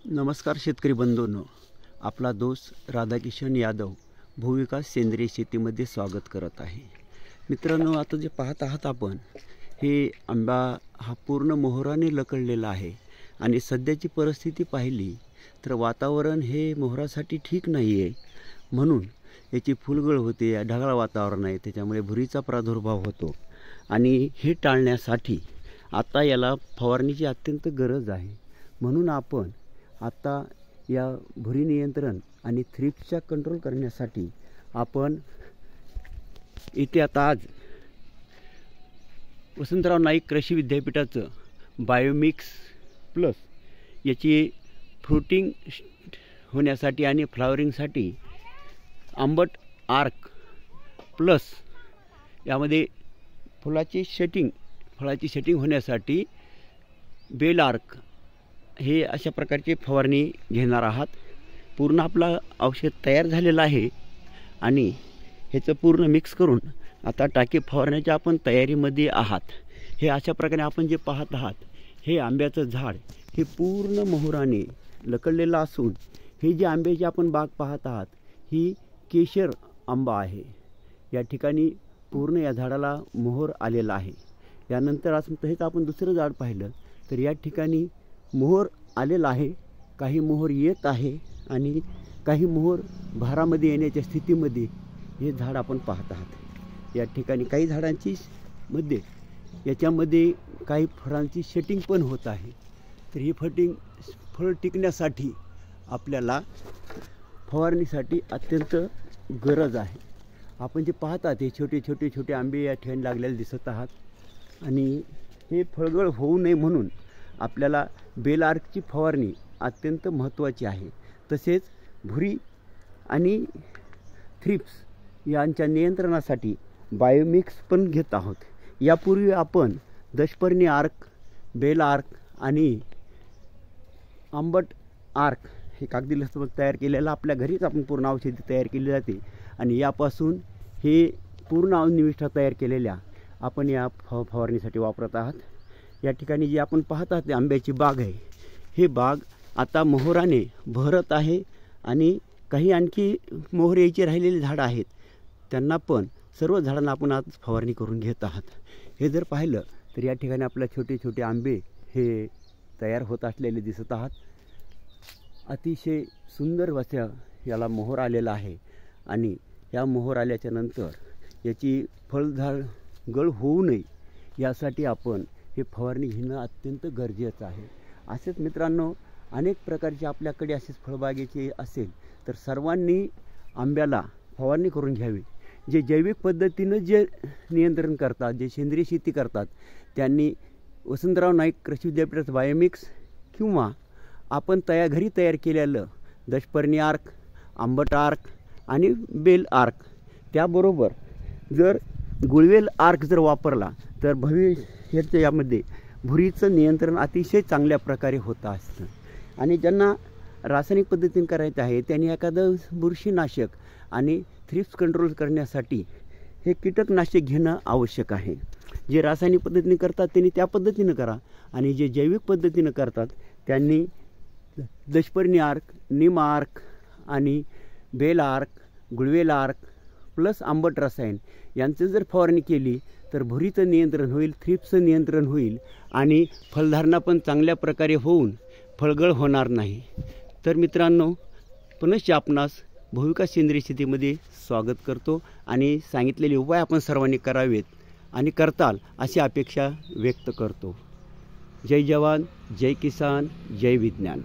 नमस्कार शेतकरी बंधूंनो, आपला दोस्त राधाकिशन यादव भूविकास सेंद्रिय शेतीमध्ये स्वागत करत आहे। मित्रांनो, आता जे पाहत आहात आपण, हे आंबा हा पूर्ण मोहराने लकडलेला आहे आणि सध्याची परिस्थिती पाहिली तर वातावरण हे मोहरासाठी ठीक नाही आहे। म्हणून याची फुलगळ होते, ढगाळ वातावरण आहे, त्याच्यामुळे भुरीचा प्रादुर्भाव होतो आणि हे टाळण्यासाठी आता याला फवारणीची अत्यंत गरज आहे। म्हणून आपण आता या भुरी नियंत्रण आणि थ्रिप्सचा कंट्रोल करण्यासाठी आपण इथे आता आज वसंतराव नाईक कृषी विद्यापीठाचं बायोमिक्स प्लस याची फ्रुटिंग होण्यासाठी आणि फ्लावरिंगसाठी आंबट आर्क प्लस यामध्ये फळाची सेटिंग होण्यासाठी बेल आर्क हे अशा प्रकारची फवारणी घेणार आहात। पूर्ण आपला औषध तयार झालेलं आहे आणि ह्याचं पूर्ण मिक्स करून आता टाकी फवारण्याच्या आपण तयारीमध्ये आहात। हे अशा प्रकारे आपण जे पाहत आहात, हे आंब्याचं झाड हे पूर्ण मोहराने लकडलेलं असून हे जे आंब्याची आपण बाग पाहत आहात ही केशर आंबा आहे। या ठिकाणी पूर्ण या झाडाला मोहर आलेला आहे। यानंतर असं हेच आपण दुसरं झाड पाहिलं तर या ठिकाणी मोहर आलेला आहे, काही मोहर येत आहे आणि काही मोहर भारामध्ये येण्याच्या स्थितीमध्ये हे झाड आपण पाहत आहात। या ठिकाणी काही झाडांची याच्यामध्ये काही फळांची सेटिंग पण होत आहे। तर ही फळ टिकण्यासाठी आपल्याला फवारणीसाठी अत्यंत गरज आहे। आपण जे पाहतात हे छोटे आंबे या ठिकाणी लागलेले दिसत आहात आणि हे फळगळ होऊ नये म्हणून आपल्याला बेल आर्कची फवारणी अत्यंत महत्त्वाची आहे। तसेच भुरी आणि थ्रिप्स यांच्या नियंत्रणासाठी बायोमिक्स पण घेत आहोत। यापूर्वी आपण दशपर्णी आर्क, बेल आर्क आणि आंबट आर्क हे कागदी लसबत तयार केलेलं आपल्या घरीच आपण पूर्ण औषधी तयार केली जाते आणि यापासून हे पूर्ण निविष्ठा तयार केलेल्या आपण या फवारणीसाठी वापरत आहात। या ठिकाणी जे आपण पाहत आहात आंब्याची बाग आहे, हे बाग आता मोहराने भरत आहे आणि काही आणखी मोहर यायची राहिलेली झाडं आहेत, त्यांना पण सर्व झाडांना आपण आज फवारणी करून घेत आहात। हे जर पाहिलं तर या ठिकाणी आपल्या छोटे आंबे हे तयार होत असलेले दिसत आहात। अतिशय सुंदर वस्या याला मोहर आलेला आहे आणि या मोहर आल्याच्या नंतर याची फळझाड गळ होऊ नये यासाठी आपण हे फवारणी घेणं अत्यंत गरजेचं आहे। असेच मित्रांनो, अनेक प्रकारचे आपल्याकडे असेच फळबागेचे असेल तर सर्वांनी आंब्याला फवारणी करून घ्यावी। जे जैविक पद्धतीनं जे नियंत्रण करतात, जे सेंद्रिय शेती करतात, त्यांनी वसंतराव नाईक कृषी विद्यापीठाचं बायोमिक्स किंवा आपण घरी तयार केलेलं दशपर्णी आर्क, आंबट आर्क आणि बेल आर्क, त्याबरोबर जर गुळवेल आर्क जर वापरला तर यामध्ये भुरीचं नियंत्रण अतिशय चांगल्या प्रकारे होत असतं। आणि ज्यांना रासायनिक पद्धतीने करायचं आहे त्यांनी एखादं बुरशीनाशक आणि थ्रिप्स कंट्रोल करण्यासाठी हे कीटकनाशक घेणं आवश्यक आहे। जे रासायनिक पद्धतीने करतात त्यांनी त्या पद्धतीनं करा आणि जे जैविक पद्धतीनं करतात त्यांनी दशपर्णी आर्क, निम आर्क आणि बेल आर्क, गुळवेल आर्क प्लस आंबट रसायन यांचं जर फवारणी केली तर भुरीचं नियंत्रण होईल, थ्रिप्सचं नियंत्रण होईल आणि फलधारणा पण चांगल्या प्रकारे होऊन फळगळ होणार नाही। तर मित्रांनो, पुनश्च आपणास भूविकास सेंद्रिय शेतीमध्ये स्वागत करतो आणि सांगितलेले उपाय आपण सर्वांनी करावेत आणि करताल अशी अपेक्षा व्यक्त करतो। जय जवान, जय किसान, जय विज्ञान।